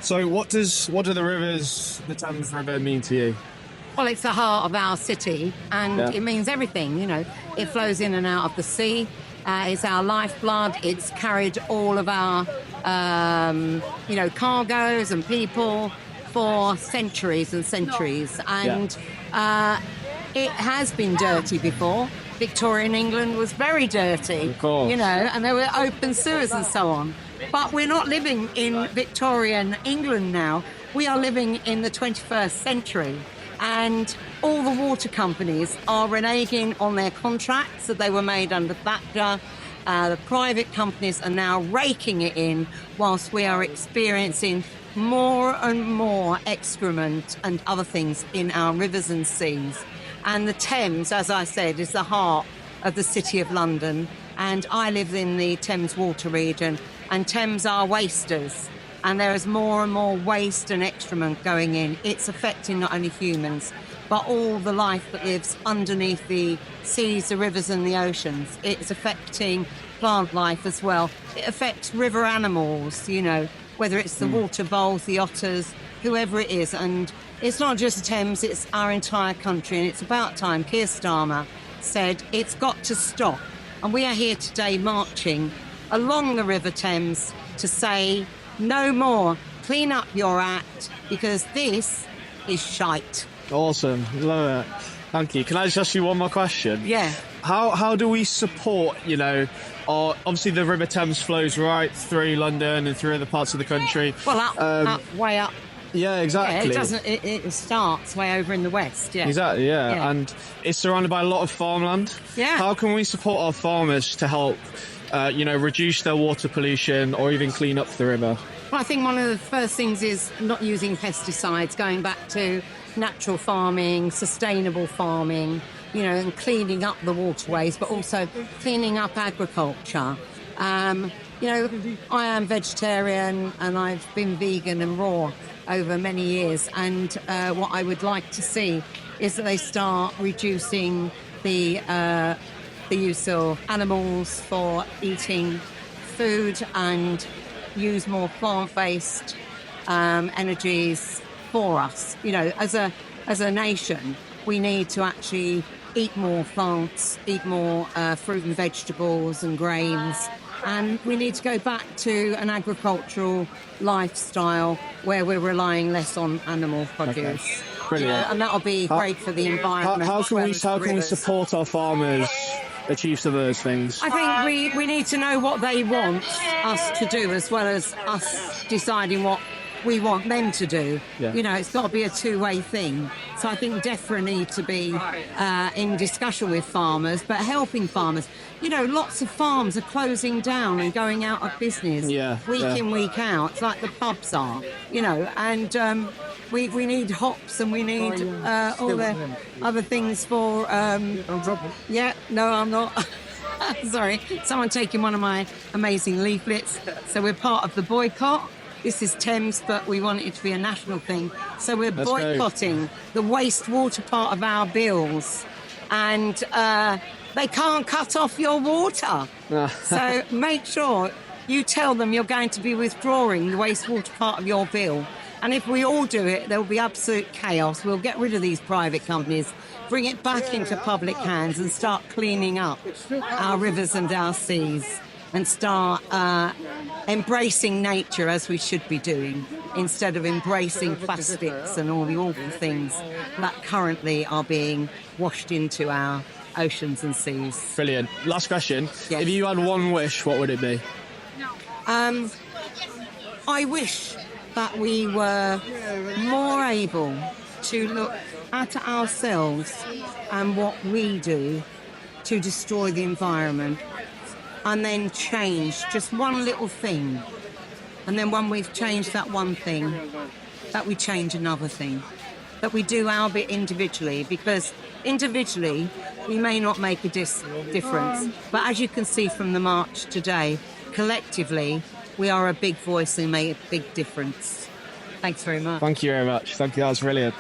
So what do the rivers, the Thames River, mean to you? Well, it's the heart of our city, and it means everything. It flows in and out of the sea. It's our lifeblood. It's carried all of our, cargoes and people for centuries and centuries. And it has been dirty before. Victorian England was very dirty, of course. And there were open sewers and so on. But we're not living in Victorian England now. We are living in the 21st century. And all the water companies are reneging on their contracts that they were made under Thatcher. The private companies are now raking it in whilst we are experiencing more and more excrement and other things in our rivers and seas. And the Thames, as I said, is the heart of the City of London. And I live in the Thames water region, and Thames are wasters. And there is more and more waste and excrement going in. It's affecting not only humans, but all the life that lives underneath the seas, the rivers and the oceans. It's affecting plant life as well. It affects river animals, whether it's the water voles, the otters, whoever it is. And it's not just Thames, it's our entire country. And it's about time. Keir Starmer said it's got to stop. And we are here today marching along the River Thames to say, no more. Clean up your act, because this is shite. Awesome. Love it. Thank you. Can I just ask you one more question? Yeah. How do we support, obviously the River Thames flows right through London and through other parts of the country. Well, up, way up. Yeah, exactly. Yeah, it doesn't. It starts way over in the west. Yeah. Exactly. Yeah. And it's surrounded by a lot of farmland. Yeah. How can we support our farmers to help, reduce their water pollution or even clean up the river? Well, I think one of the first things is not using pesticides, going back to natural farming, sustainable farming, and cleaning up the waterways, but also cleaning up agriculture. I am vegetarian and I've been vegan and raw over many years. And what I would like to see is that they start reducing the use of animals for eating food and use more plant-based energies for us. As a nation, we need to actually eat more plants, eat more fruit and vegetables and grains, and we need to go back to an agricultural lifestyle where we're relying less on animal produce. Okay. Brilliant. And that'll be great for the environment. How can we support our farmers achieve some of those things? I think we need to know what they want us to do, as well as us deciding what we want them to do. Yeah. It's got to be a two-way thing. So I think DEFRA need to be in discussion with farmers, but helping farmers. Lots of farms are closing down and going out of business week in, week out. It's like the pubs are, and we need hops and we need all the other things for... yeah, no, I'm not. Sorry, someone taking one of my amazing leaflets. So we're part of the boycott. This is Thames, but we want it to be a national thing. So we're boycotting the wastewater part of our bills. And they can't cut off your water. So make sure you tell them you're going to be withdrawing the wastewater part of your bill. And if we all do it, there will be absolute chaos. We'll get rid of these private companies, bring it back into public hands and start cleaning up our rivers and our seas, and start embracing nature as we should be doing, instead of embracing plastics and all the awful things that currently are being washed into our oceans and seas. Brilliant. Last question. Yes. If you had one wish, what would it be? I wish that we were more able to look at ourselves and what we do to destroy the environment, and then change just one little thing. And then when we've changed that one thing, that we change another thing. That we do our bit individually, because individually we may not make a difference. But as you can see from the march today, collectively we are a big voice and make a big difference. Thanks very much. Thank you very much. Thank you. That was brilliant.